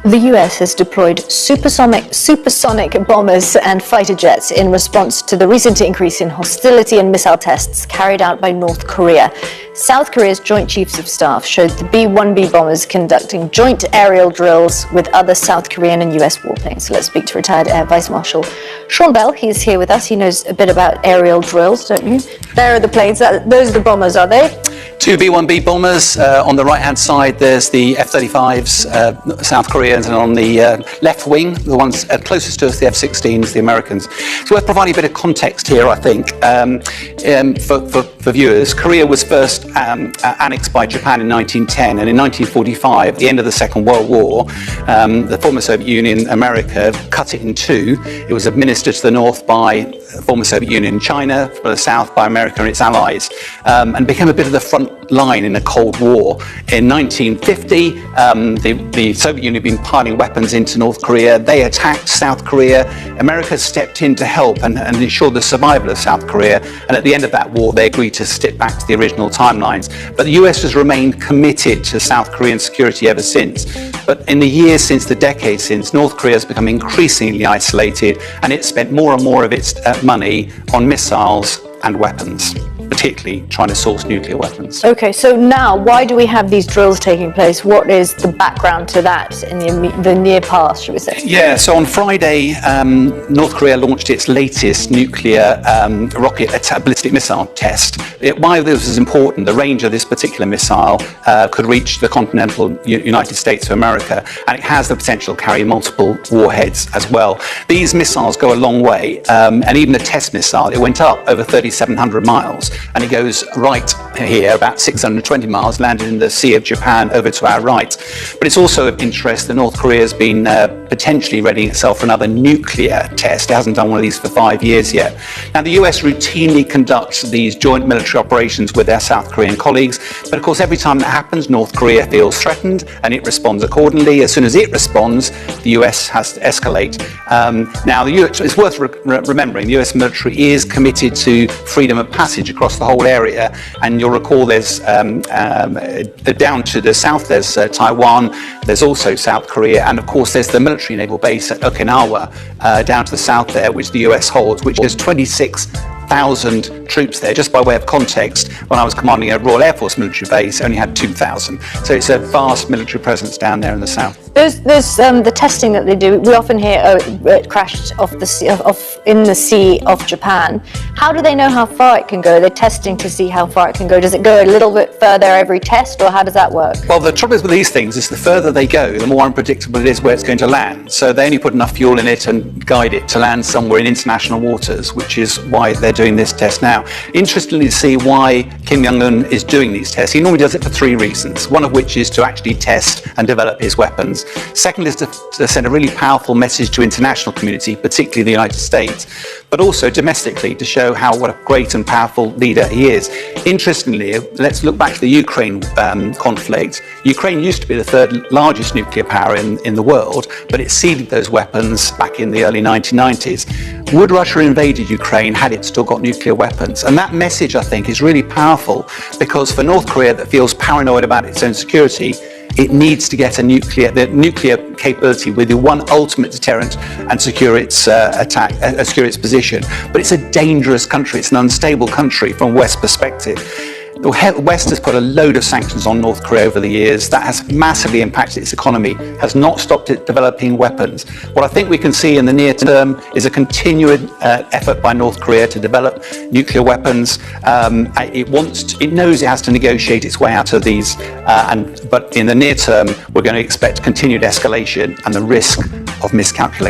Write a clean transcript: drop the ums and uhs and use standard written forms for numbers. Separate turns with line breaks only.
The US has deployed supersonic bombers and fighter jets in response to the recent increase in hostility and missile tests carried out by North Korea. South Korea's Joint Chiefs of Staff showed the B-1B bombers conducting joint aerial drills with other South Korean and US warplanes. So let's speak to retired Air Vice Marshal Sean Bell. He's here with us. He knows a bit about aerial drills, don't you? There are the planes. Those are the bombers, are they?
Two B-1B bombers. On the right-hand side, there's the F-35s, South Koreans, and on the left wing, the ones closest to us, the F-16s, the Americans. It's worth providing a bit of context here, I think, for viewers. Korea was first annexed by Japan in 1910, and in 1945, at the end of the Second World War, the former Soviet Union, America, cut it in two. It was administered to the north by the former Soviet Union, China, for the south by America and its allies, and became a bit of the front line in the Cold War. In 1950, the Soviet Union had been piling weapons into North Korea. They attacked South Korea. America stepped in to help and ensure the survival of South Korea. And at the end of that war, they agreed to stick back to the original timelines. But the US has remained committed to South Korean security ever since. But in the years since, the decades since, North Korea has become increasingly isolated, and it's spent more and more of its money on missiles and weapons, particularly trying to source nuclear weapons.
Okay, so now why do we have these drills taking place? What is the background to that in the near past, should we say?
Yeah, so on Friday, North Korea launched its latest nuclear rocket ballistic missile test. Why this is important, the range of this particular missile could reach the continental United States of America, and it has the potential to carry multiple warheads as well. These missiles go a long way, and even the test missile, it went up over 3,700 miles. And it goes right here, about 620 miles, landed in the Sea of Japan over to our right. But it's also of interest that North Korea has been potentially readying itself for another nuclear test. It hasn't done one of these for 5 years yet. Now, the US routinely conducts these joint military operations with their South Korean colleagues. But of course, every time that happens, North Korea feels threatened and it responds accordingly. As soon as it responds, the US has to escalate. Now, it's worth remembering the US military is committed to freedom of passage across the whole area, and you'll recall there's down to the south there's Taiwan, there's also South Korea, and of course there's the military naval base at Okinawa down to the south there, which the US holds, which is 26,000 troops there. Just by way of context, when I was commanding a Royal Air Force military base, it only had 2,000. So it's a vast military presence down there in the south.
There's the testing that they do. We often hear, it crashed off the sea, in the Sea of Japan. How do they know how far it can go? They're testing to see how far it can go. Does it go a little bit further every test, or how does that work?
Well, the trouble is with these things is the further they go, the more unpredictable it is where it's going to land. So they only put enough fuel in it and guide it to land somewhere in international waters, which is why they're doing this test now. Interestingly to see why Kim Jong-un is doing these tests. He normally does it for 3 reasons, one of which is to actually test and develop his weapons. Second is to send a really powerful message to international community, particularly the United States, but also domestically to show what a great and powerful leader he is. Interestingly, let's look back to the Ukraine conflict. Ukraine used to be the 3rd largest nuclear power in the world, but it ceded those weapons back in the early 1990s. Would Russia have invaded Ukraine had it still got nuclear weapons? And that message, I think, is really powerful, because for North Korea that feels paranoid about its own security, it needs to get the nuclear capability with the one ultimate deterrent and secure its secure its position. But it's a dangerous country. It's an unstable country from West perspective. The West has put a load of sanctions on North Korea over the years. That has massively impacted its economy, has not stopped it developing weapons. What I think we can see in the near term is a continued effort by North Korea to develop nuclear weapons. It knows it has to negotiate its way out of these, but in the near term, we're going to expect continued escalation and the risk of miscalculation.